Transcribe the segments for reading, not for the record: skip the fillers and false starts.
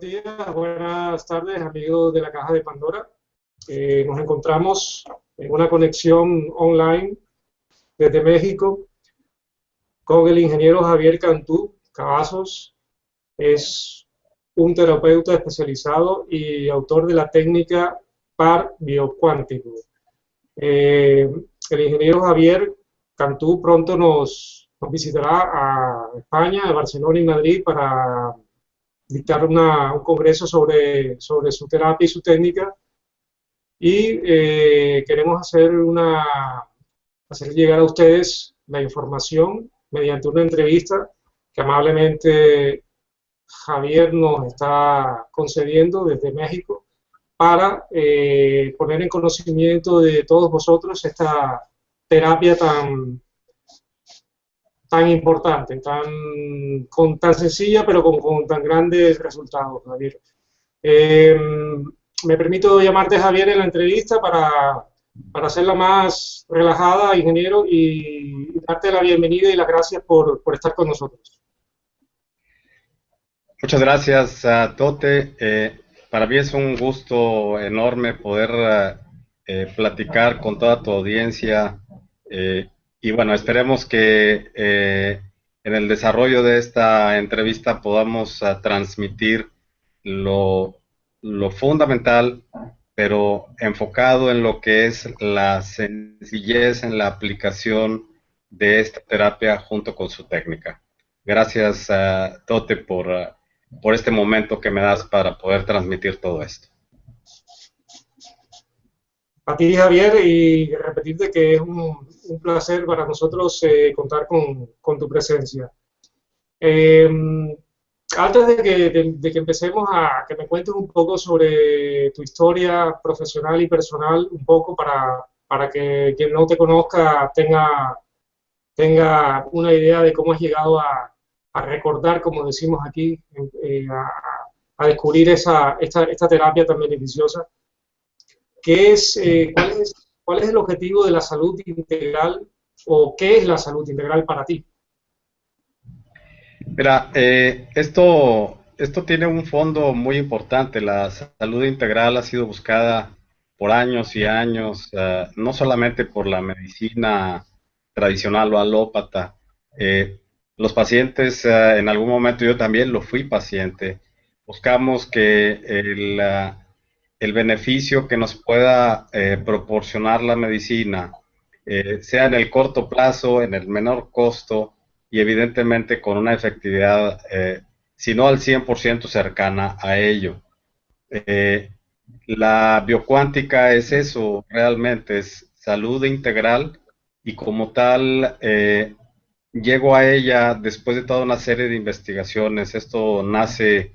Buenos días, buenas tardes, amigos de la Caja de Pandora. Nos encontramos en una conexión online desde México con el ingeniero Javier Cantú Cavazos. Es un terapeuta especializado y autor de la técnica PAR biocuántico. El ingeniero Javier Cantú pronto nos visitará a España, a Barcelona y Madrid para dictar un congreso sobre su terapia y su técnica, y queremos hacer llegar a ustedes la información mediante una entrevista que amablemente Javier nos está concediendo desde México para poner en conocimiento de todos vosotros esta terapia tan importante, tan sencilla, pero con tan grandes resultados, Javier. Me permito llamarte Javier en la entrevista para hacerla más relajada, ingeniero, y darte la bienvenida y las gracias por estar con nosotros. Muchas gracias, Tote. Para mí es un gusto enorme poder platicar con toda tu audiencia. Y bueno, esperemos que en el desarrollo de esta entrevista podamos transmitir lo fundamental, pero enfocado en lo que es la sencillez en la aplicación de esta terapia junto con su técnica. Gracias, Tote, por este momento que me das para poder transmitir todo esto. A ti, Javier, y repetirte que es un placer para nosotros contar con tu presencia. Antes de que empecemos a que me cuentes un poco sobre tu historia profesional y personal, un poco para que quien no te conozca tenga una idea de cómo has llegado a recordar, como decimos aquí, a descubrir esta terapia tan beneficiosa. ¿Cuál es el objetivo de la salud integral, o qué es la salud integral para ti? Mira, esto tiene un fondo muy importante. La salud integral ha sido buscada por años y años, no solamente por la medicina tradicional o alópata. Los pacientes, en algún momento yo también lo fui paciente, buscamos que el beneficio que nos pueda proporcionar la medicina sea en el corto plazo, en el menor costo y evidentemente con una efectividad, si no al 100% cercana a ello. La biocuántica es eso, realmente es salud integral, y como tal llego a ella después de toda una serie de investigaciones. Esto nace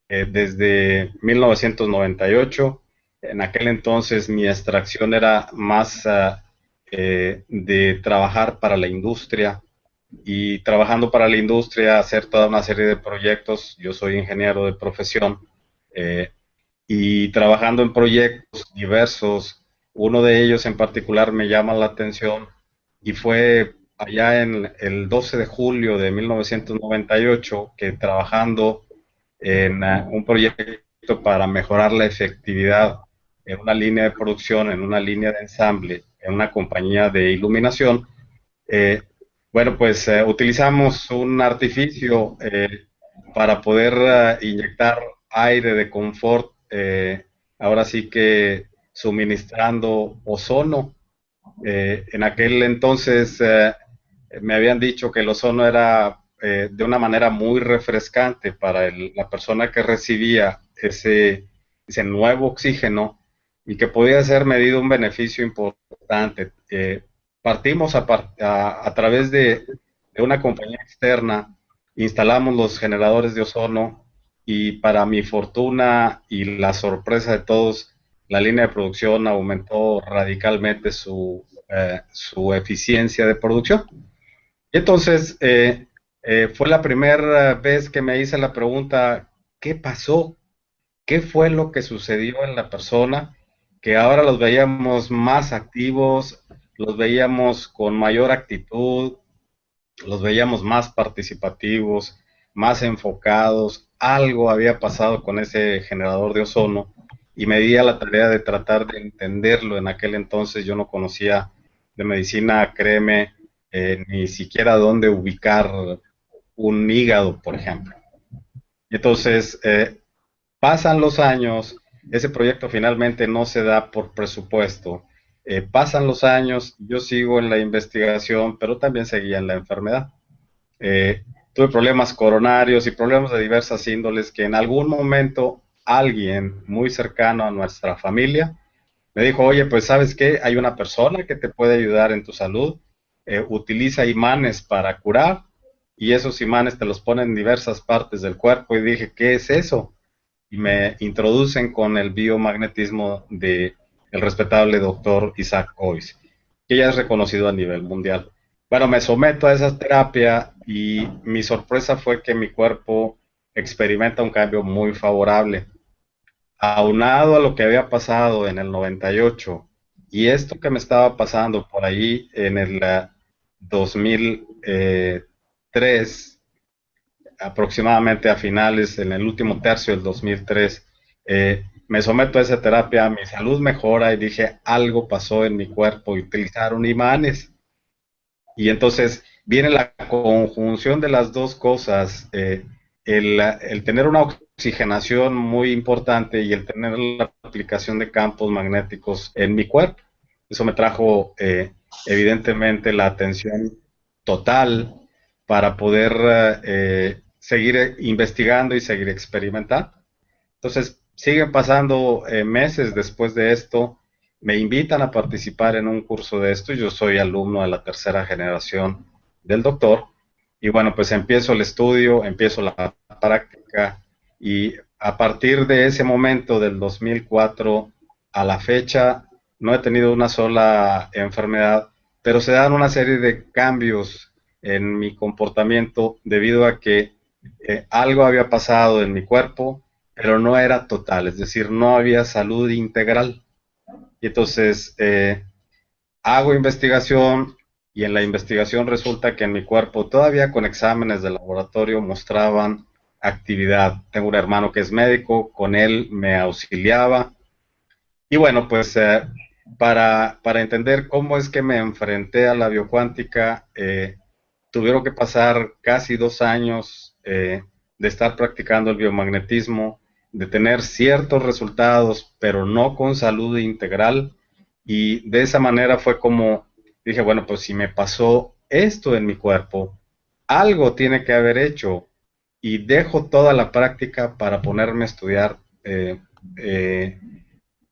desde 1998. En aquel entonces mi extracción era más de trabajar para la industria, y trabajando para la industria hacer toda una serie de proyectos. Yo soy ingeniero de profesión, eh, y trabajando en proyectos diversos, uno de ellos en particular me llama la atención, y fue allá en el 12 de julio de 1998 que, trabajando en un proyecto para mejorar la efectividad en una línea de producción, en una línea de ensamble, en una compañía de iluminación, eh, bueno, pues utilizamos un artificio para poder inyectar aire de confort, ahora sí que suministrando ozono. En aquel entonces me habían dicho que el ozono era de una manera muy refrescante para la persona que recibía ese nuevo oxígeno, y que podía ser medido un beneficio importante. Partimos a través de una compañía externa, instalamos los generadores de ozono, y para mi fortuna y la sorpresa de todos, la línea de producción aumentó radicalmente su eficiencia de producción. Y entonces fue la primera vez que me hice la pregunta: ¿qué pasó? ¿Qué fue lo que sucedió en la persona? Que ahora los veíamos más activos, los veíamos con mayor actitud, los veíamos más participativos, más enfocados, algo había pasado con ese generador de ozono y me di a la tarea de tratar de entenderlo. En aquel entonces yo no conocía de medicina, créeme, ni siquiera dónde ubicar un hígado, por ejemplo. Entonces, pasan los años, ese proyecto finalmente no se da por presupuesto. Pasan los años, yo sigo en la investigación, pero también seguía en la enfermedad. Eh, Tuve problemas coronarios y problemas de diversas índoles que en algún momento alguien muy cercano a nuestra familia me dijo, oye, pues sabes qué, hay una persona que te puede ayudar en tu salud, utiliza imanes para curar y esos imanes te los ponen en diversas partes del cuerpo y dije, ¿qué es eso? Y me introducen con el biomagnetismo de el respetable doctor Isaac Ois, que ya es reconocido a nivel mundial. Bueno, me someto a esa terapia y mi sorpresa fue que mi cuerpo experimenta un cambio muy favorable. Aunado a lo que había pasado en el 98 y esto que me estaba pasando por ahí en el 2003, aproximadamente a finales, en el último tercio del 2003, me someto a esa terapia, mi salud mejora y dije, algo pasó en mi cuerpo y utilizaron imanes. Y entonces viene la conjunción de las dos cosas, el tener una oxigenación muy importante y el tener la aplicación de campos magnéticos en mi cuerpo. Eso me trajo evidentemente la atención total para poder seguir investigando y seguir experimentando. Entonces, siguen pasando meses después de esto, me invitan a participar en un curso de esto, yo soy alumno de la tercera generación del doctor, y bueno, pues empiezo el estudio, empiezo la práctica, y a partir de ese momento, del 2004 a la fecha, no he tenido una sola enfermedad, pero se dan una serie de cambios en mi comportamiento debido a que algo había pasado en mi cuerpo, pero no era total, es decir, no había salud integral. Y entonces hago investigación y en la investigación resulta que en mi cuerpo, todavía con exámenes de laboratorio, mostraban actividad. Tengo un hermano que es médico, con él me auxiliaba. Y bueno, pues para entender cómo es que me enfrenté a la biocuántica, tuvieron que pasar casi 2 años de estar practicando el biomagnetismo, de tener ciertos resultados, pero no con salud integral. Y de esa manera fue como dije, bueno, pues si me pasó esto en mi cuerpo, algo tiene que haber hecho. Y dejo toda la práctica para ponerme a estudiar. Eh,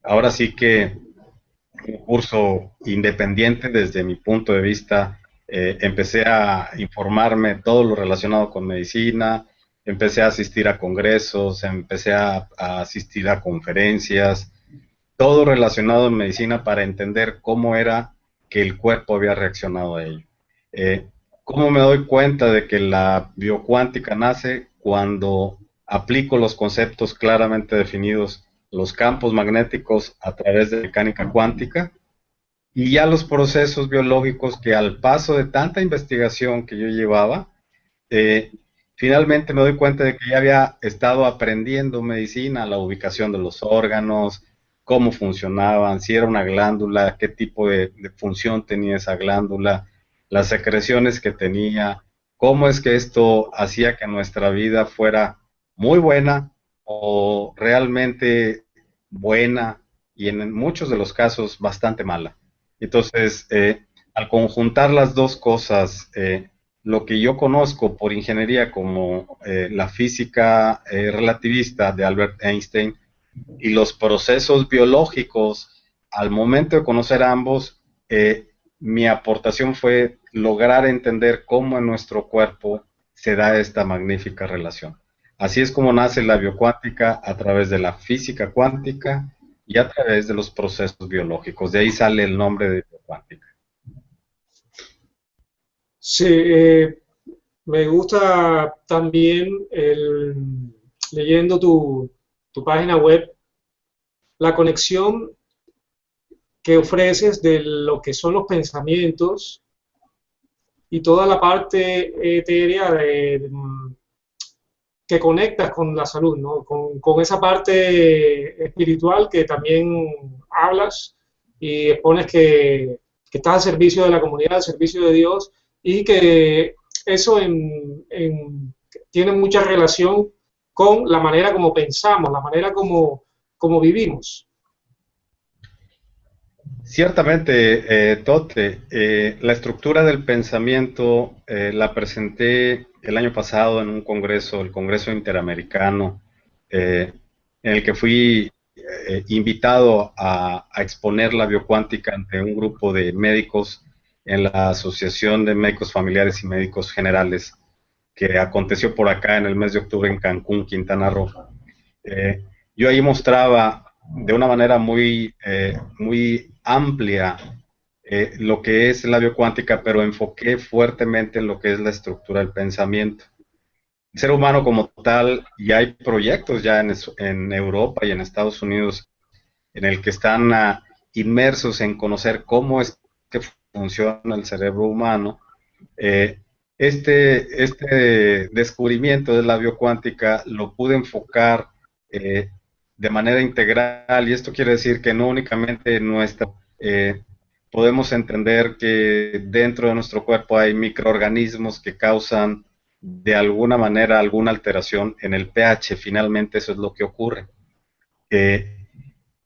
Ahora sí que un curso independiente desde mi punto de vista. Empecé a informarme todo lo relacionado con medicina, empecé a asistir a congresos, empecé a asistir a conferencias, todo relacionado en medicina para entender cómo era que el cuerpo había reaccionado a ello. Eh, ¿Cómo me doy cuenta de que la biocuántica nace cuando aplico los conceptos claramente definidos, los campos magnéticos a través de mecánica cuántica y ya los procesos biológicos que al paso de tanta investigación que yo llevaba, eh, finalmente me doy cuenta de que ya había estado aprendiendo medicina, la ubicación de los órganos, cómo funcionaban, si era una glándula, qué tipo de función tenía esa glándula, las secreciones que tenía, cómo es que esto hacía que nuestra vida fuera muy buena o realmente buena y en muchos de los casos bastante mala. Entonces, al conjuntar las dos cosas, lo que yo conozco por ingeniería como la física relativista de Albert Einstein y los procesos biológicos, al momento de conocer ambos, mi aportación fue lograr entender cómo en nuestro cuerpo se da esta magnífica relación. Así es como nace la biocuántica a través de la física cuántica y a través de los procesos biológicos. De ahí sale el nombre de biocuántica. Sí, me gusta también leyendo tu página web, la conexión que ofreces de lo que son los pensamientos y toda la parte etérea que conectas con la salud, ¿no? Con esa parte espiritual que también hablas y expones que estás al servicio de la comunidad, al servicio de Dios, y que eso tiene mucha relación con la manera como pensamos, la manera como vivimos. Ciertamente, Tote, la estructura del pensamiento la presenté el año pasado en un congreso, el Congreso Interamericano, en el que fui invitado a exponer la biocuántica ante un grupo de médicos en la Asociación de Médicos Familiares y Médicos Generales, que aconteció por acá en el mes de octubre en Cancún, Quintana Roo. Eh, yo ahí mostraba de una manera muy amplia lo que es la biocuántica, pero enfoqué fuertemente en lo que es la estructura del pensamiento. El ser humano como tal, y hay proyectos ya en Europa y en Estados Unidos en el que están inmersos en conocer cómo es que funciona el cerebro humano. Eh, este descubrimiento de la biocuántica lo pude enfocar eh, de manera integral, y esto quiere decir que no únicamente podemos entender que dentro de nuestro cuerpo hay microorganismos que causan de alguna manera alguna alteración en el pH. Finalmente eso es lo que ocurre. Eh,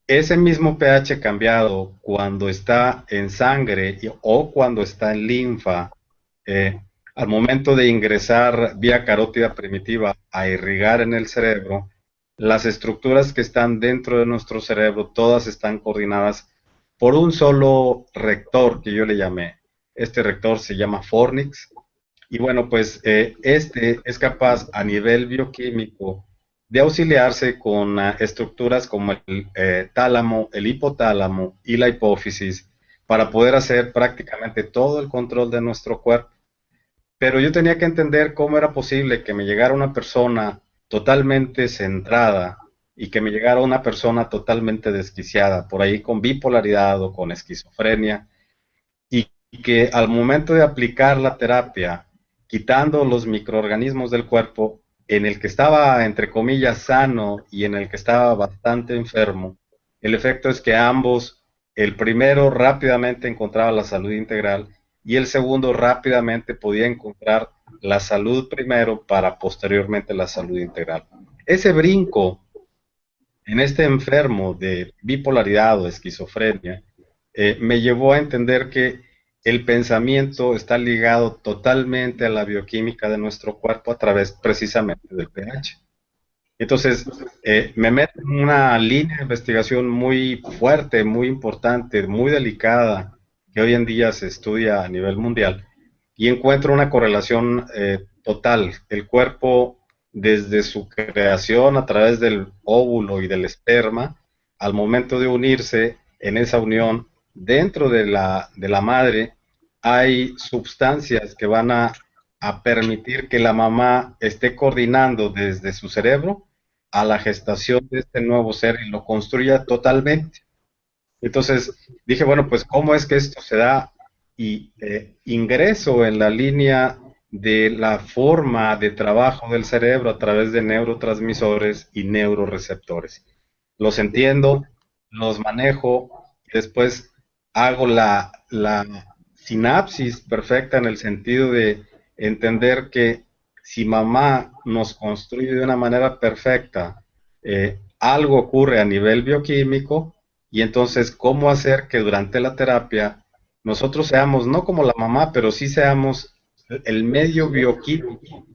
Ese mismo pH cambiado cuando está en sangre o cuando está en linfa, eh, al momento de ingresar vía carótida primitiva a irrigar en el cerebro, las estructuras que están dentro de nuestro cerebro, todas están coordinadas por un solo rector que yo le llamé. Este rector se llama Fornix. Y bueno, pues este es capaz a nivel bioquímico de auxiliarse con estructuras como el tálamo, el hipotálamo y la hipófisis para poder hacer prácticamente todo el control de nuestro cuerpo. Pero yo tenía que entender cómo era posible que me llegara una persona totalmente centrada y que me llegara una persona totalmente desquiciada, por ahí con bipolaridad o con esquizofrenia, y que al momento de aplicar la terapia, quitando los microorganismos del cuerpo, en el que estaba, entre comillas, sano y en el que estaba bastante enfermo, el efecto es que ambos, el primero rápidamente encontraba la salud integral y el segundo rápidamente podía encontrar la salud primero para posteriormente la salud integral. Ese brinco en este enfermo de bipolaridad o esquizofrenia me llevó a entender que el pensamiento está ligado totalmente a la bioquímica de nuestro cuerpo a través precisamente del pH. Entonces, me meto en una línea de investigación muy fuerte, muy importante, muy delicada, que hoy en día se estudia a nivel mundial, y encuentro una correlación total. El cuerpo, desde su creación a través del óvulo y del esperma, al momento de unirse en esa unión, dentro de la madre, hay sustancias que van a permitir que la mamá esté coordinando desde su cerebro a la gestación de este nuevo ser y lo construya totalmente. Entonces dije, bueno, pues ¿cómo es que esto se da? Y ingreso en la línea de la forma de trabajo del cerebro a través de neurotransmisores y neuroreceptores. Los entiendo, los manejo y después hago la sinapsis perfecta en el sentido de entender que si mamá nos construye de una manera perfecta, algo ocurre a nivel bioquímico, y entonces cómo hacer que durante la terapia nosotros seamos, no como la mamá, pero sí seamos el medio bioquímico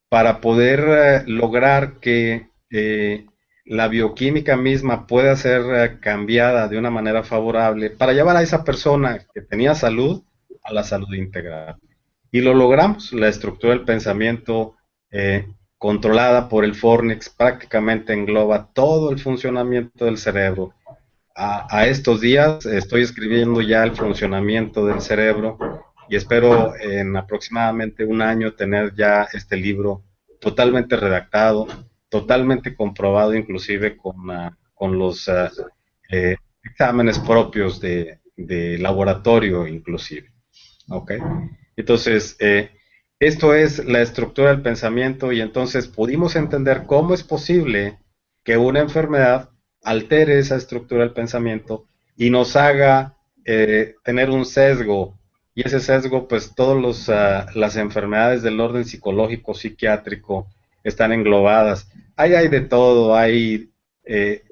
para poder lograr que la bioquímica misma pueda ser cambiada de una manera favorable para llevar a esa persona que tenía salud a la salud integral. Y lo logramos. La estructura del pensamiento controlada por el Fornix prácticamente engloba todo el funcionamiento del cerebro. A estos días estoy escribiendo ya el funcionamiento del cerebro y espero en aproximadamente un año tener ya este libro totalmente redactado, totalmente comprobado, inclusive con los exámenes propios de laboratorio inclusive. ¿Okay? Entonces, Esto es la estructura del pensamiento y entonces pudimos entender cómo es posible que una enfermedad altere esa estructura del pensamiento y nos haga tener un sesgo. Y ese sesgo, pues todas las enfermedades del orden psicológico, psiquiátrico, están englobadas. Ahí hay de todo, hay eh,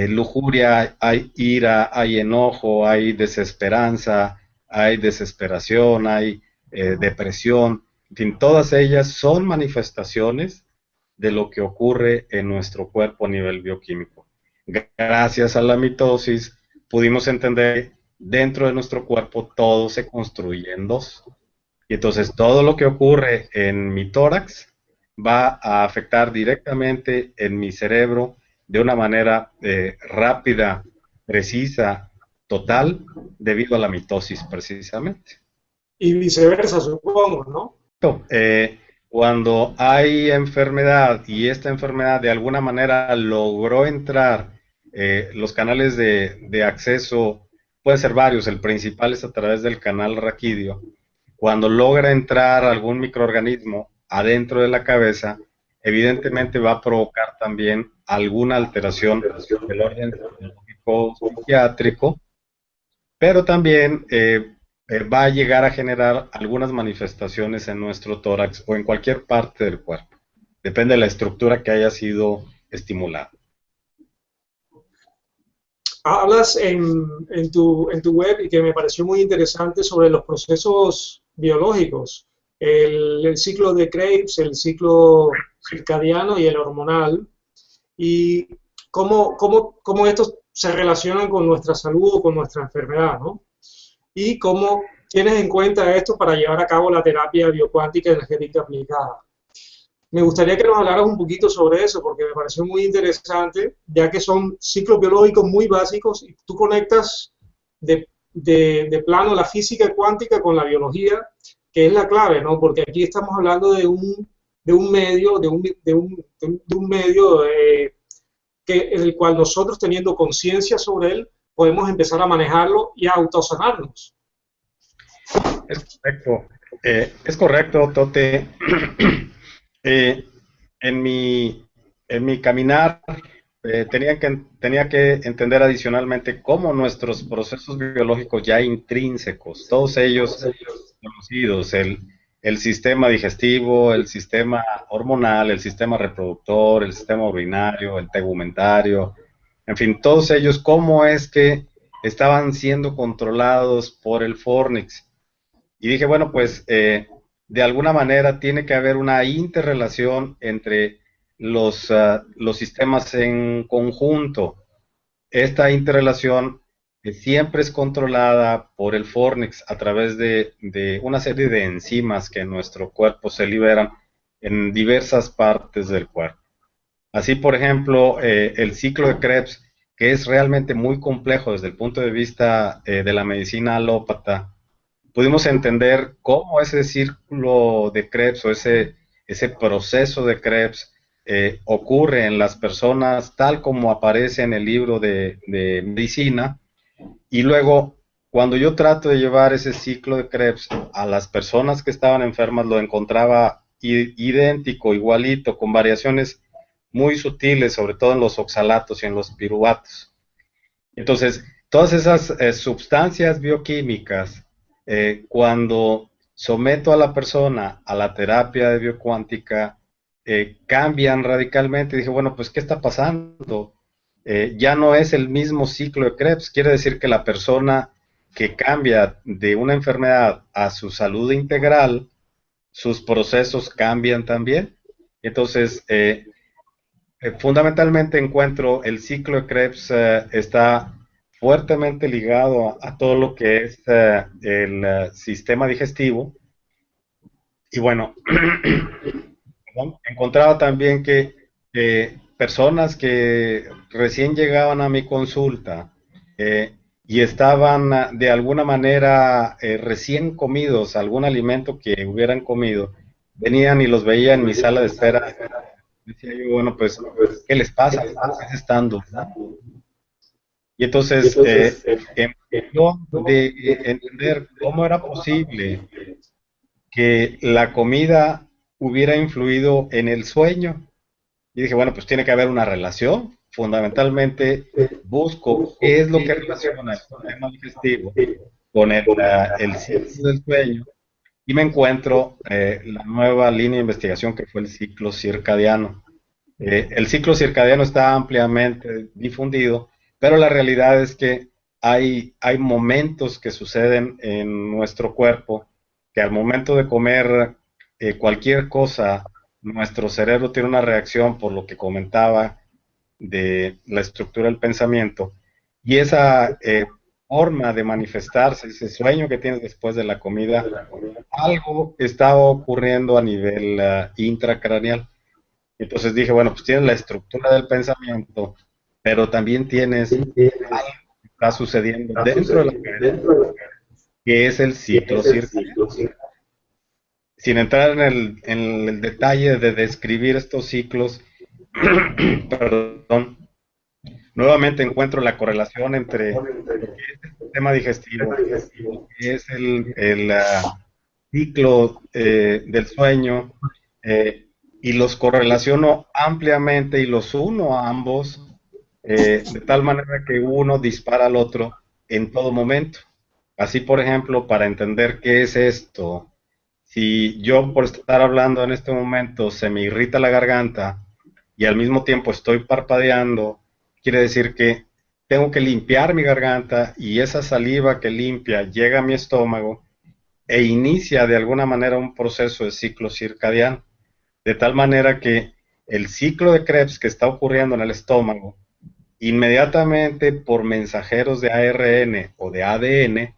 lujuria, hay ira, hay enojo, hay desesperanza, hay desesperación, hay depresión. En fin, todas ellas son manifestaciones de lo que ocurre en nuestro cuerpo a nivel bioquímico. Gracias a la mitosis pudimos entender que dentro de nuestro cuerpo todo se construye en dos. Y entonces todo lo que ocurre en mi tórax va a afectar directamente en mi cerebro de una manera rápida, precisa, total, debido a la mitosis precisamente. Y viceversa, supongo, ¿no? Eh, Cuando hay enfermedad y esta enfermedad de alguna manera logró entrar, los canales de acceso pueden ser varios, el principal es a través del canal raquídeo. Cuando logra entrar algún microorganismo adentro de la cabeza, evidentemente va a provocar también alguna alteración del orden psicológico psiquiátrico, pero también va a llegar a generar algunas manifestaciones en nuestro tórax o en cualquier parte del cuerpo. Depende de la estructura que haya sido estimulada. Hablas en tu web y que me pareció muy interesante sobre los procesos biológicos, el ciclo de Krebs, el ciclo circadiano y el hormonal, y cómo estos se relacionan con nuestra salud o con nuestra enfermedad, ¿no? Y cómo tienes en cuenta esto para llevar a cabo la terapia biocuántica energética aplicada. Me gustaría que nos hablaras un poquito sobre eso, porque me pareció muy interesante, ya que son ciclos biológicos muy básicos y tú conectas de plano la física cuántica con la biología, que es la clave, ¿no? Porque aquí estamos hablando de un medio, de un medio en el cual nosotros, teniendo conciencia sobre él, podemos empezar a manejarlo y a autosanarnos. Es correcto, Tote. Eh, en en mi caminar tenía que entender adicionalmente cómo nuestros procesos biológicos ya intrínsecos, todos ellos conocidos, el sistema digestivo, el sistema hormonal, el sistema reproductor, el sistema urinario, el tegumentario, en fin, todos ellos, cómo es que estaban siendo controlados por el Fornix. Y dije, bueno, pues de alguna manera tiene que haber una interrelación entre los sistemas en conjunto. Esta interrelación siempre es controlada por el Fornix a través de una serie de enzimas que en nuestro cuerpo se liberan en diversas partes del cuerpo. Así, por ejemplo, el ciclo de Krebs, que es realmente muy complejo desde el punto de vista de la medicina alópata, pudimos entender cómo ese círculo de Krebs o ese proceso de Krebs ocurre en las personas tal como aparece en el libro de medicina, y luego cuando yo trato de llevar ese ciclo de Krebs a las personas que estaban enfermas lo encontraba idéntico, igualito, con variaciones muy sutiles, sobre todo en los oxalatos y en los piruvatos. Entonces, todas esas sustancias bioquímicas, cuando someto a la persona a la terapia de biocuántica, cambian radicalmente. Dije, bueno, pues, ¿qué está pasando? Ya no es el mismo ciclo de Krebs. Quiere decir que la persona que cambia de una enfermedad a su salud integral, sus procesos cambian también. Entonces, fundamentalmente encuentro el ciclo de Krebs está fuertemente ligado a todo lo que es el sistema digestivo. Y bueno, encontraba también que personas que recién llegaban a mi consulta y estaban de alguna manera recién comidos, algún alimento que hubieran comido, venían y los veía en mi sala de espera. Decía yo, bueno, pues, ¿qué les pasa? ¿Cómo es estando? Y entonces, en función de entender cómo era posible que la comida hubiera influido en el sueño. Y dije, bueno, pues tiene que haber una relación. Fundamentalmente busco qué es lo que relaciona el sistema digestivo con el ciclo del sueño y me encuentro la nueva línea de investigación que fue el ciclo circadiano. El ciclo circadiano está ampliamente difundido, pero la realidad es que hay momentos que suceden en nuestro cuerpo que al momento de comer cualquier cosa, nuestro cerebro tiene una reacción por lo que comentaba de la estructura del pensamiento y esa forma de manifestarse, ese sueño que tienes después de la comida, algo está ocurriendo a nivel intracraneal. Entonces dije, bueno, pues tienes la estructura del pensamiento, pero también tienes algo que está sucediendo dentro de la cabeza, que es el ciclo circadiano. Sin entrar en el detalle de describir estos ciclos, perdón, nuevamente encuentro la correlación entre lo que es el sistema digestivo, lo que es el ciclo del sueño, y los correlaciono ampliamente y los uno a ambos, de tal manera que uno dispara al otro en todo momento. Así, por ejemplo, para entender qué es esto, si yo por estar hablando en este momento se me irrita la garganta y al mismo tiempo estoy parpadeando, quiere decir que tengo que limpiar mi garganta y esa saliva que limpia llega a mi estómago e inicia de alguna manera un proceso de ciclo circadiano, de tal manera que el ciclo de Krebs que está ocurriendo en el estómago, inmediatamente por mensajeros de ARN o de ADN,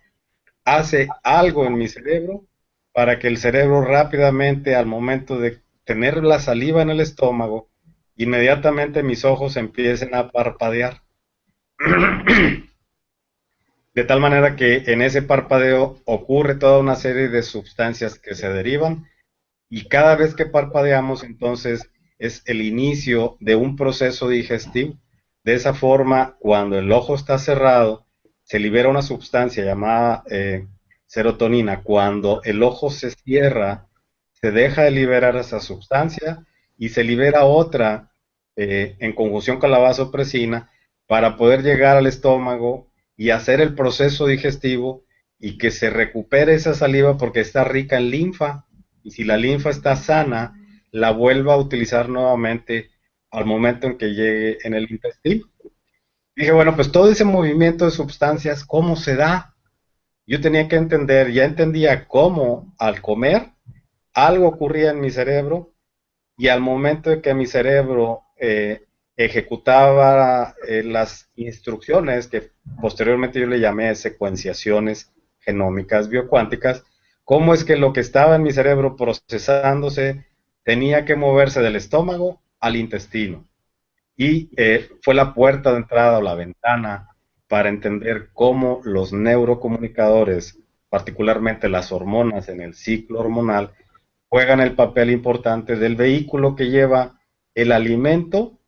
hace algo en mi cerebro para que el cerebro rápidamente, al momento de tener la saliva en el estómago, inmediatamente mis ojos empiecen a parpadear. De tal manera que en ese parpadeo ocurre toda una serie de sustancias que se derivan y cada vez que parpadeamos entonces es el inicio de un proceso digestivo. De esa forma, cuando el ojo está cerrado, se libera una sustancia llamada serotonina. Cuando el ojo se cierra, se deja de liberar esa sustancia y se libera otra en conjunción con la vasopresina para poder llegar al estómago y hacer el proceso digestivo y que se recupere esa saliva porque está rica en linfa y si la linfa está sana, la vuelva a utilizar nuevamente al momento en que llegue en el intestino. Dije, bueno, pues todo ese movimiento de sustancias, ¿cómo se da? Yo tenía que entender, ya entendía cómo al comer algo ocurría en mi cerebro y al momento de que mi cerebro ejecutaba las instrucciones que posteriormente yo le llamé secuenciaciones genómicas biocuánticas, cómo es que lo que estaba en mi cerebro procesándose tenía que moverse del estómago al intestino. Y fue la puerta de entrada o la ventana para entender cómo los neurocomunicadores, particularmente las hormonas en el ciclo hormonal, juegan el papel importante del vehículo que lleva el alimento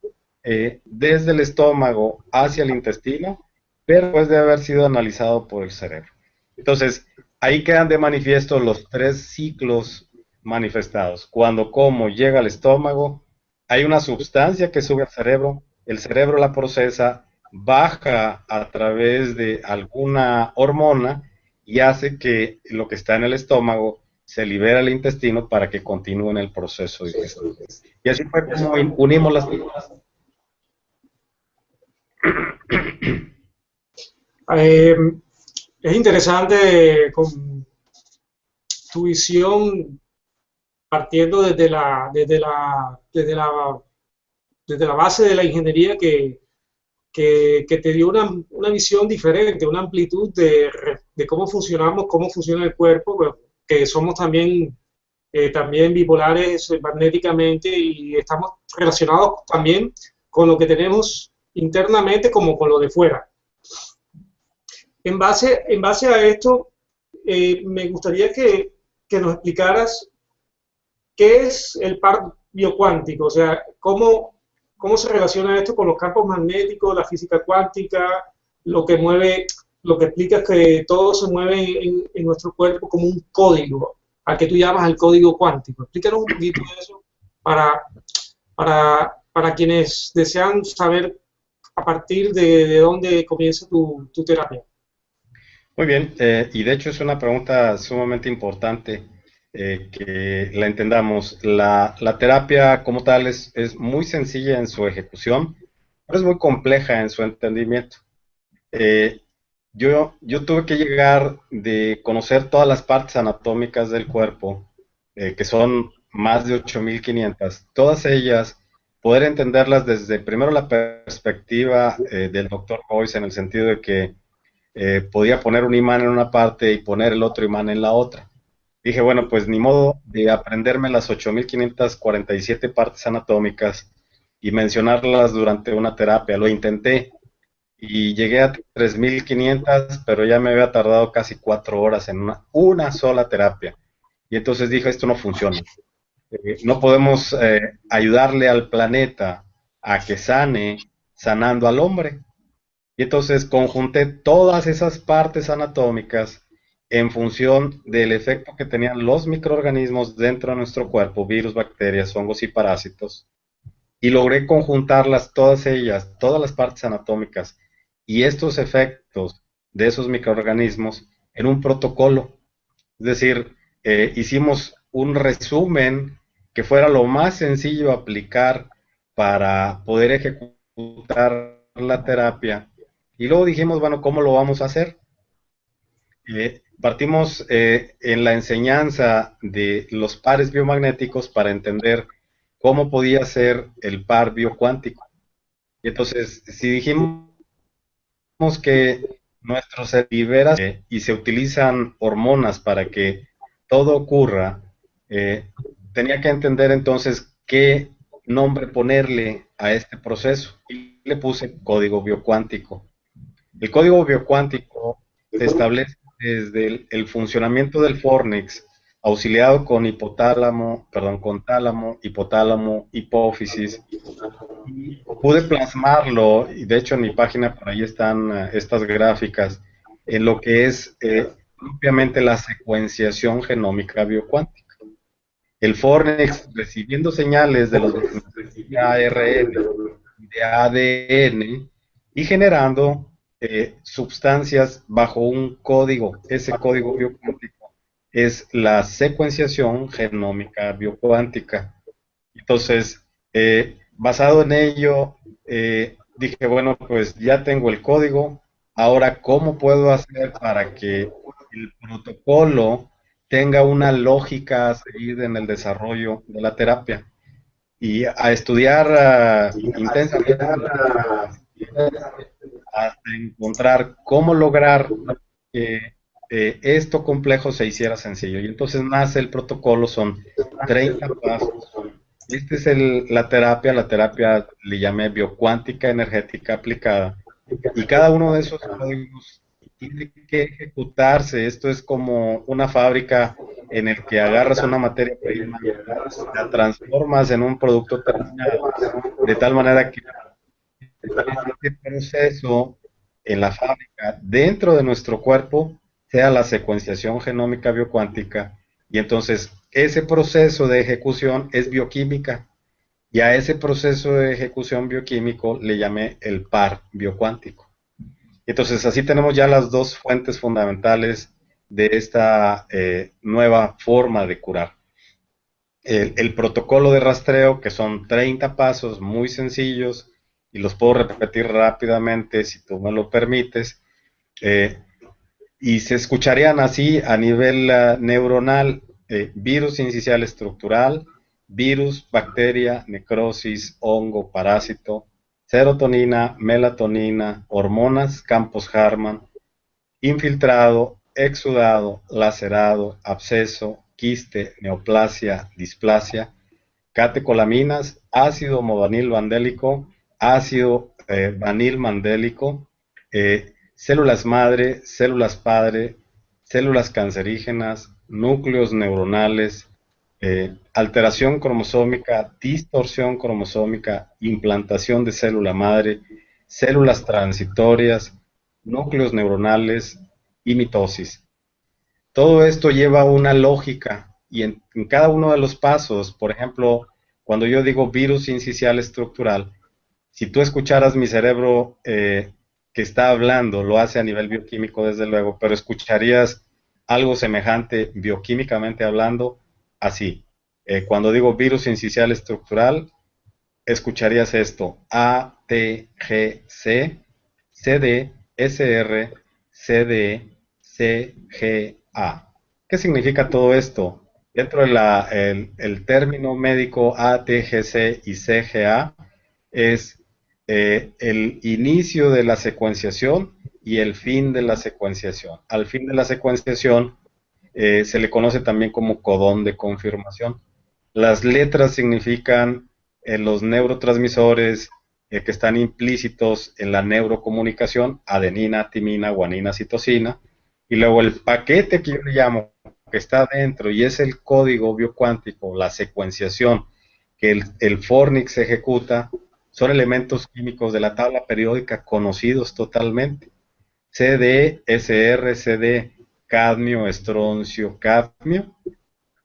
desde el estómago hacia el intestino, pero después de haber sido analizado por el cerebro. Entonces, ahí quedan de manifiesto los tres ciclos manifestados. Cuando como llega al estómago, hay una sustancia que sube al cerebro, el cerebro la procesa, baja a través de alguna hormona y hace que lo que está en el estómago se libera al intestino para que continúe en el proceso digestivo. Y así fue como unimos las figuras. Eh, es interesante con tu visión partiendo desde la base de la ingeniería que te dio una visión diferente, una amplitud de cómo funcionamos, cómo funciona el cuerpo, pues, que somos también bipolares magnéticamente y estamos relacionados también con lo que tenemos internamente como con lo de fuera. En base a esto, me gustaría que nos explicaras qué es el par biocuántico, o sea, cómo se relaciona esto con los campos magnéticos, la física cuántica, lo que explica es que todo se mueve en nuestro cuerpo como un código. al que tú llamas el código cuántico. Explícanos un poquito de eso para, para quienes desean saber a partir de dónde comienza tu terapia. Muy bien, y de hecho es una pregunta sumamente importante que la entendamos. La terapia como tal es muy sencilla en su ejecución, pero es muy compleja en su entendimiento. Eh, yo tuve que llegar de conocer todas las partes anatómicas del cuerpo, que son más de 8.500, todas ellas, poder entenderlas desde primero la perspectiva del doctor Boyce, en el sentido de que podía poner un imán en una parte y poner el otro imán en la otra. Dije, bueno, pues ni modo de aprenderme las 8.547 partes anatómicas y mencionarlas durante una terapia. Lo intenté y llegué a 3.500, pero ya me había tardado casi 4 horas en una sola terapia. Y entonces dije, esto no funciona. No podemos ayudarle al planeta a que sane sanando al hombre. Y entonces conjunté todas esas partes anatómicas en función del efecto que tenían los microorganismos dentro de nuestro cuerpo, virus, bacterias, hongos y parásitos, y logré conjuntarlas todas ellas, todas las partes anatómicas y estos efectos de esos microorganismos en un protocolo. Es decir, hicimos un resumen que fuera lo más sencillo a aplicar para poder ejecutar la terapia. Y luego dijimos, bueno, ¿cómo lo vamos a hacer? Partimos en la enseñanza de los pares biomagnéticos para entender cómo podía ser el par biocuántico. Y entonces, si dijimos que nuestro cerebro libera y se utilizan hormonas para que todo ocurra, tenía que entender entonces qué nombre ponerle a este proceso. Y le puse código biocuántico. El código biocuántico se establece desde el funcionamiento del fornix, auxiliado con hipotálamo, perdón, con tálamo, hipotálamo, hipófisis. Y pude plasmarlo, y de hecho en mi página por ahí están estas gráficas, en lo que es propiamente la secuenciación genómica biocuántica. El fornix recibiendo señales de los de ARN, de ADN, y generando sustancias bajo un código. Ese código biocuántico es la secuenciación genómica biocuántica. Entonces, basado en ello, dije, bueno, pues ya tengo el código, ahora, ¿cómo puedo hacer para que el protocolo tenga una lógica a seguir en el desarrollo de la terapia? Y a estudiar intensamente hasta encontrar cómo lograr que esto complejo se hiciera sencillo. Y entonces nace el protocolo, son 30 pasos. Esta es la terapia le llamé biocuántica energética aplicada. Y cada uno de esos códigos tiene que ejecutarse. Esto es como una fábrica en el que agarras una materia prima, la transformas en un producto terminado, de tal manera que este proceso en la fábrica, dentro de nuestro cuerpo, sea la secuenciación genómica biocuántica, y entonces ese proceso de ejecución es bioquímica, y a ese proceso de ejecución bioquímico le llamé el par biocuántico. Entonces así tenemos ya las dos fuentes fundamentales de esta nueva forma de curar. El protocolo de rastreo, que son 30 pasos muy sencillos, y los puedo repetir rápidamente si tú me lo permites, eh, y se escucharían así a nivel neuronal: virus incisional estructural, virus, bacteria, necrosis, hongo, parásito, serotonina, melatonina, hormonas, campos Harman, infiltrado, exudado, lacerado, absceso, quiste, neoplasia, displasia, catecolaminas, ácido modanil vandélico, ácido vanil mandélico, células madre, células padre, células cancerígenas, núcleos neuronales, alteración cromosómica, distorsión cromosómica, implantación de célula madre, células transitorias, núcleos neuronales y mitosis. Todo esto lleva una lógica y en cada uno de los pasos, por ejemplo, cuando yo digo virus sincicial estructural, si tú escucharas mi cerebro que está hablando, lo hace a nivel bioquímico desde luego, pero escucharías algo semejante bioquímicamente hablando así. Cuando digo virus sincicial estructural, escucharías esto: A, T, G, C, CD, SR, CD, C, G, A. ¿Qué significa todo esto? Dentro del el término médico A, T, G, C y C, G, A es el inicio de la secuenciación y el fin de la secuenciación. Al fin de la secuenciación se le conoce también como codón de confirmación. Las letras significan los neurotransmisores que están implícitos en la neurocomunicación: adenina, timina, guanina, citosina, y luego el paquete que yo le llamo, que está dentro y es el código biocuántico, la secuenciación que el Fornix ejecuta, son elementos químicos de la tabla periódica conocidos totalmente: CD, SR, CD, cadmio, estroncio, cadmio,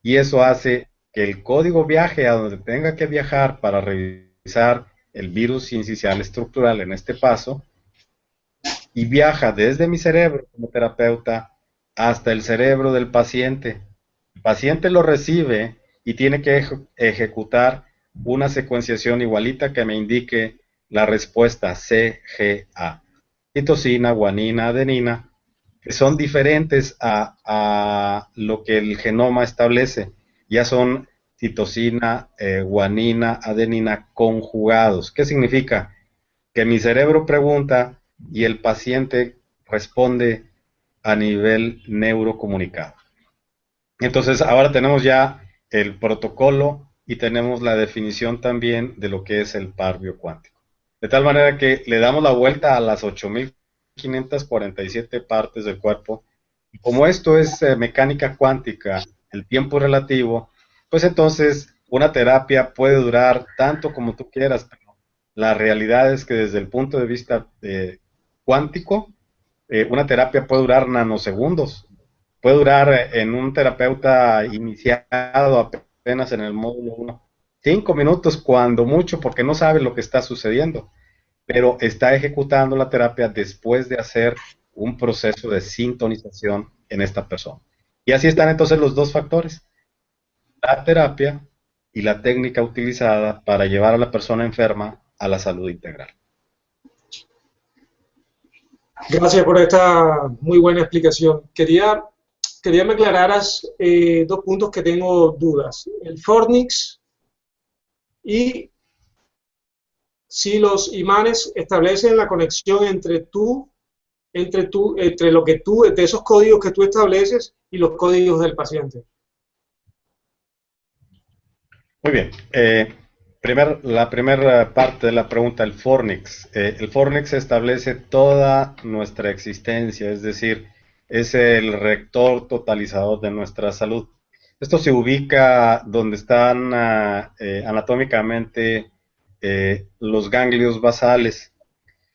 y eso hace que el código viaje a donde tenga que viajar para revisar el virus sincicial estructural en este paso, y viaja desde mi cerebro como terapeuta hasta el cerebro del paciente. El paciente lo recibe y tiene que ejecutar una secuenciación igualita que me indique la respuesta CGA: citosina, guanina, adenina, que son diferentes a lo que el genoma establece. Ya son citosina, guanina, adenina conjugados. ¿Qué significa? Que mi cerebro pregunta y el paciente responde a nivel neurocomunicado. Entonces, ahora tenemos ya el protocolo y tenemos la definición también de lo que es el par biocuántico. De tal manera que le damos la vuelta a las 8547 partes del cuerpo. Y como esto es mecánica cuántica, el tiempo relativo, pues entonces una terapia puede durar tanto como tú quieras, pero la realidad es que desde el punto de vista cuántico, una terapia puede durar nanosegundos. Puede durar en un terapeuta iniciado apenas en el módulo 1, 5 minutos cuando mucho, porque no sabe lo que está sucediendo, pero está ejecutando la terapia después de hacer un proceso de sintonización en esta persona. Y así están entonces los dos factores: la terapia y la técnica utilizada para llevar a la persona enferma a la salud integral. Gracias por esta muy buena explicación. Quería me aclararas dos puntos que tengo dudas. El Fornix y si los imanes establecen la conexión entre lo que tú, entre esos códigos que tú estableces y los códigos del paciente. Muy bien. La primera parte de la pregunta, el Fornix. El Fornix establece toda nuestra existencia, es decir, es el rector totalizador de nuestra salud. Esto se ubica donde están anatómicamente los ganglios basales.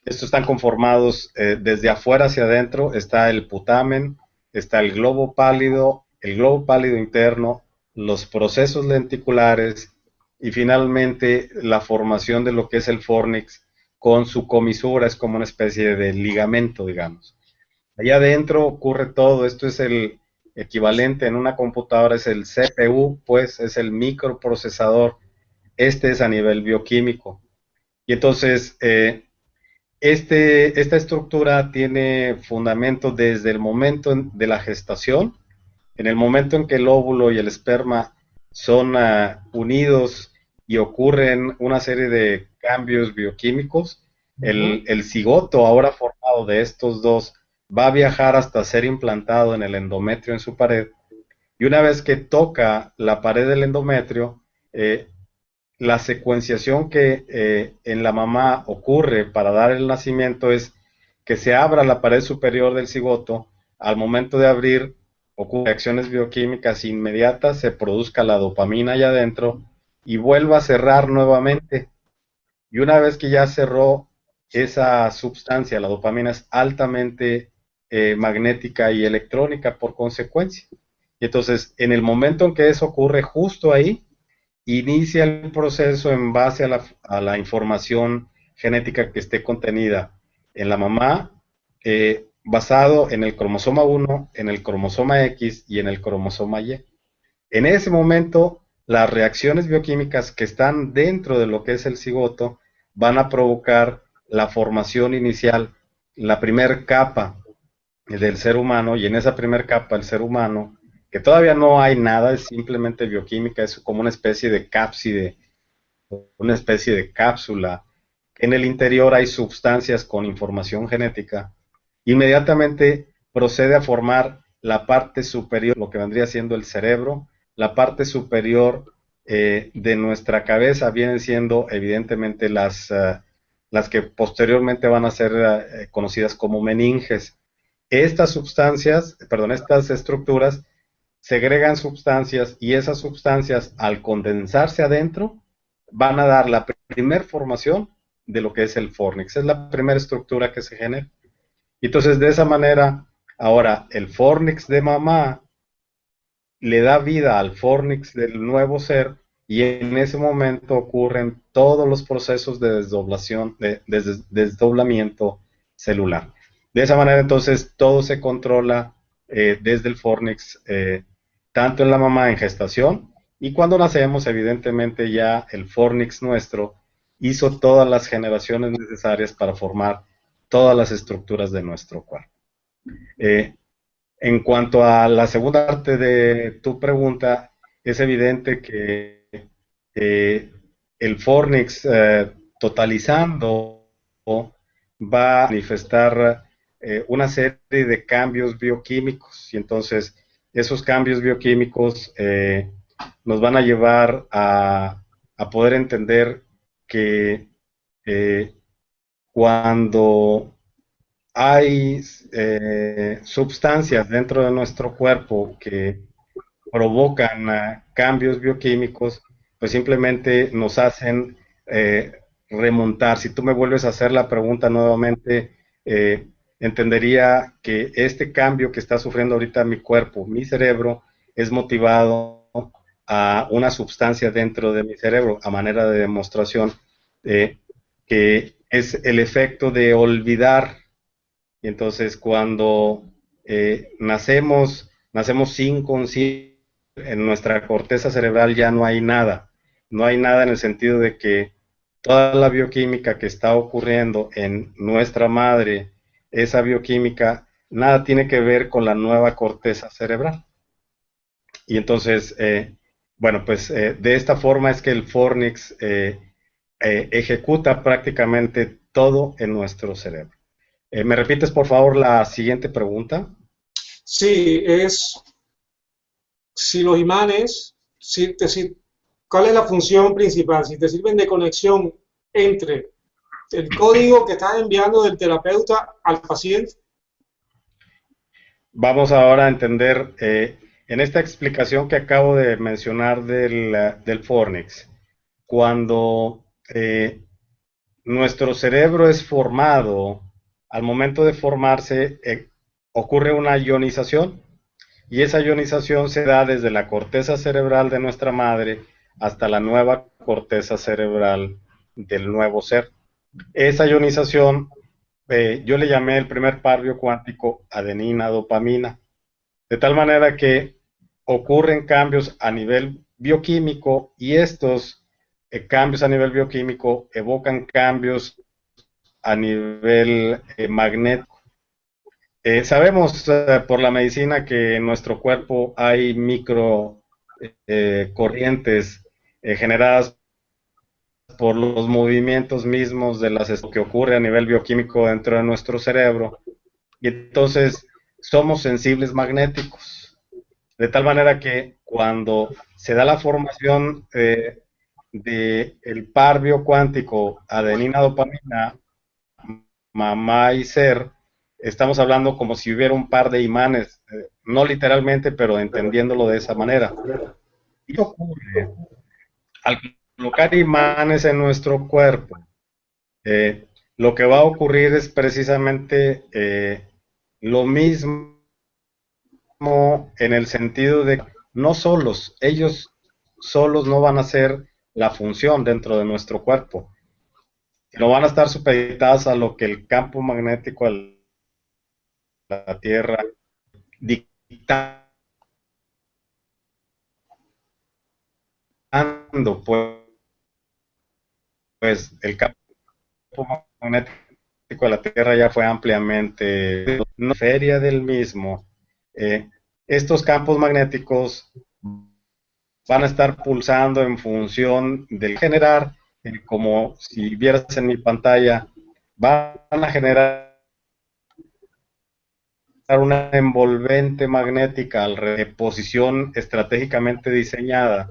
Estos están conformados desde afuera hacia adentro. Está el putamen, está el globo pálido interno, los procesos lenticulares y finalmente la formación de lo que es el fornix con su comisura. Es como una especie de ligamento, digamos. Allá adentro ocurre todo. Esto es el equivalente en una computadora, es el CPU, pues es el microprocesador. Este es a nivel bioquímico. Y entonces, esta estructura tiene fundamento desde el momento de la gestación, en el momento en que el óvulo y el esperma son unidos y ocurren una serie de cambios bioquímicos. El cigoto, ahora formado de estos dos, va a viajar hasta ser implantado en el endometrio, en su pared, y una vez que toca la pared del endometrio, la secuenciación que en la mamá ocurre para dar el nacimiento es que se abra la pared superior del cigoto. Al momento de abrir, ocurren reacciones bioquímicas inmediatas, se produzca la dopamina allá adentro y vuelva a cerrar nuevamente. Y una vez que ya cerró esa sustancia, la dopamina es altamente magnética y electrónica por consecuencia. Y entonces, en el momento en que eso ocurre, justo ahí, inicia el proceso en base a la información genética que esté contenida en la mamá, basado en el cromosoma 1, en el cromosoma X y en el cromosoma Y. En ese momento, las reacciones bioquímicas que están dentro de lo que es el cigoto van a provocar la formación inicial, la primer capa del ser humano, y en esa primer capa el ser humano, que todavía no hay nada, es simplemente bioquímica, es como una especie de cápside, una especie de cápsula. En el interior hay sustancias con información genética. Inmediatamente procede a formar la parte superior, lo que vendría siendo el cerebro. La parte superior de nuestra cabeza vienen siendo evidentemente las que posteriormente van a ser conocidas como meninges. Estas sustancias, perdón, estas estructuras segregan sustancias, y esas sustancias, al condensarse adentro, van a dar la primer formación de lo que es el fornix. Es la primera estructura que se genera. Entonces, de esa manera, ahora el fornix de mamá le da vida al fornix del nuevo ser, y en ese momento ocurren todos los procesos de desdoblación, de desdoblamiento celular. De esa manera, entonces, todo se controla desde el fornix, tanto en la mamá en gestación, y cuando nacemos, evidentemente ya el fornix nuestro hizo todas las generaciones necesarias para formar todas las estructuras de nuestro cuerpo. En cuanto a la segunda parte de tu pregunta, es evidente que el fornix totalizando va a manifestar una serie de cambios bioquímicos, y entonces esos cambios bioquímicos nos van a llevar a poder entender que cuando hay sustancias dentro de nuestro cuerpo que provocan cambios bioquímicos, pues simplemente nos hacen remontar. Si tú me vuelves a hacer la pregunta nuevamente, entendería que este cambio que está sufriendo ahorita mi cuerpo, mi cerebro, es motivado a una sustancia dentro de mi cerebro, a manera de demostración, que es el efecto de olvidar. Y entonces, cuando nacemos sin conciencia, en nuestra corteza cerebral ya no hay nada. No hay nada en el sentido de que toda la bioquímica que está ocurriendo en nuestra madre, esa bioquímica, nada tiene que ver con la nueva corteza cerebral. Y entonces, bueno, pues de esta forma es que el fornix ejecuta prácticamente todo en nuestro cerebro. ¿Me repites, por favor, la siguiente pregunta? Sí, es si los imanes, ¿cuál es la función principal? Si te sirven de conexión entre el código que estás enviando del terapeuta al paciente. Vamos ahora a entender, en esta explicación que acabo de mencionar del fornix, cuando nuestro cerebro es formado, al momento de formarse ocurre una ionización, y esa ionización se da desde la corteza cerebral de nuestra madre hasta la nueva corteza cerebral del nuevo ser. Esa ionización, yo le llamé el primer par biocuántico adenina-dopamina, de tal manera que ocurren cambios a nivel bioquímico, y estos cambios a nivel bioquímico evocan cambios a nivel magnético. Sabemos por la medicina que en nuestro cuerpo hay micro corrientes generadas por los movimientos mismos de las que ocurre a nivel bioquímico dentro de nuestro cerebro, y entonces somos sensibles magnéticos, de tal manera que cuando se da la formación del par biocuántico adenina-dopamina, mamá y ser, estamos hablando como si hubiera un par de imanes, no literalmente, pero entendiéndolo de esa manera. ¿Qué ocurre? Al colocar imanes en nuestro cuerpo, lo que va a ocurrir es precisamente lo mismo en el sentido de no solos, ellos solos no van a hacer la función dentro de nuestro cuerpo, sino van a estar supeditados a lo que el campo magnético de la Tierra dictando, pues el campo magnético de la Tierra ya fue ampliamente una feria del mismo. Estos campos magnéticos van a estar pulsando en función del generar, como si vieras en mi pantalla, van a generar una envolvente magnética de posición estratégicamente diseñada.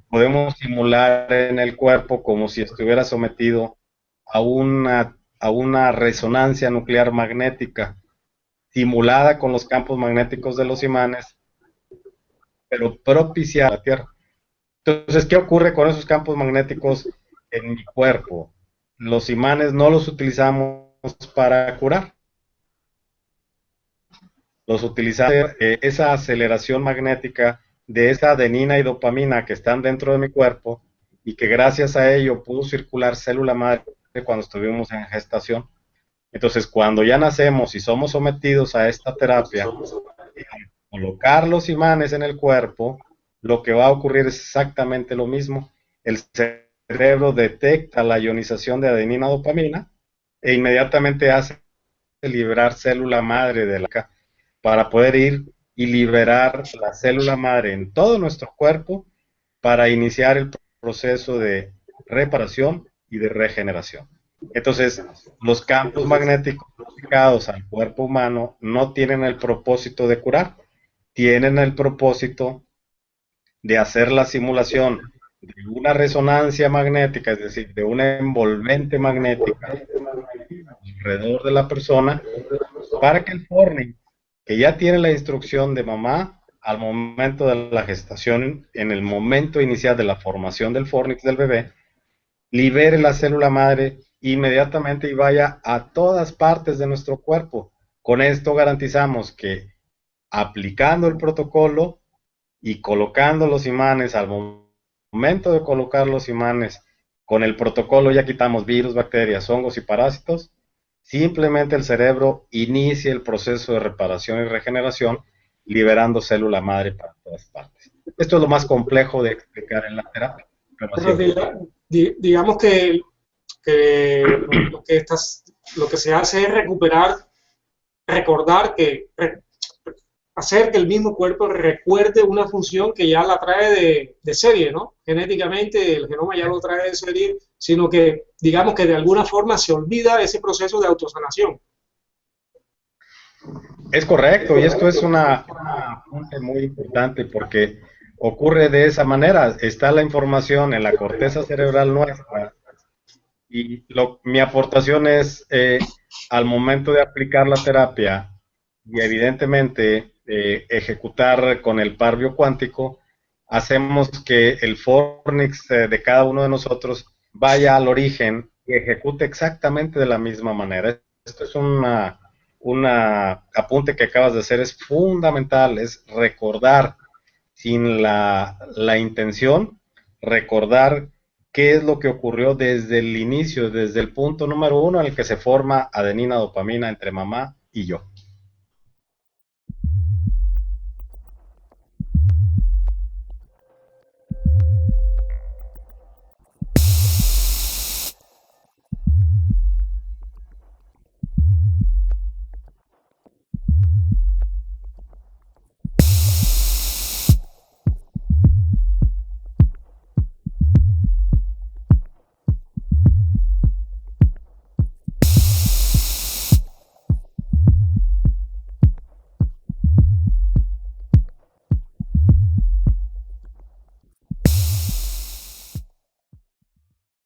Podemos simular en el cuerpo como si estuviera sometido a una resonancia nuclear magnética, simulada con los campos magnéticos de los imanes, pero propiciada a la Tierra. Entonces, ¿qué ocurre con esos campos magnéticos en mi cuerpo? Los imanes no los utilizamos para curar. Los utilizamos esa aceleración magnética de esa adenina y dopamina que están dentro de mi cuerpo y que gracias a ello pudo circular célula madre cuando estuvimos en gestación. Entonces, cuando ya nacemos y somos sometidos a esta terapia, colocar los imanes en el cuerpo, lo que va a ocurrir es exactamente lo mismo. El cerebro detecta la ionización de adenina dopamina e inmediatamente hace liberar célula madre de la para poder ir y liberar la célula madre en todo nuestro cuerpo para iniciar el proceso de reparación y de regeneración. Entonces, los campos magnéticos aplicados al cuerpo humano no tienen el propósito de curar, tienen el propósito de hacer la simulación de una resonancia magnética, es decir, de una envolvente magnética alrededor de la persona, para que el fornix, que ya tiene la instrucción de mamá al momento de la gestación, en el momento inicial de la formación del fornix del bebé, libere la célula madre inmediatamente y vaya a todas partes de nuestro cuerpo. Con esto garantizamos que aplicando el protocolo y colocando los imanes al momento de colocar los imanes, con el protocolo ya quitamos virus, bacterias, hongos y parásitos. Simplemente el cerebro inicia el proceso de reparación y regeneración, liberando célula madre para todas partes. Esto es lo más complejo de explicar en la terapia. Pero digamos que lo que se hace es recordar hacer que el mismo cuerpo recuerde una función que ya la trae de serie, ¿no? Genéticamente el genoma ya lo trae de serie, sino que digamos que de alguna forma se olvida ese proceso de autosanación. Es correcto, y esto es una punto muy importante porque ocurre de esa manera. Está la información en la corteza cerebral nuestra y mi aportación es al momento de aplicar la terapia y evidentemente ejecutar con el par biocuántico, hacemos que el fornix de cada uno de nosotros vaya al origen y ejecute exactamente de la misma manera. Esto es una apunte que acabas de hacer, es fundamental, es recordar sin la intención, recordar qué es lo que ocurrió desde el inicio, desde el punto número 1 en el que se forma adenina dopamina entre mamá y yo.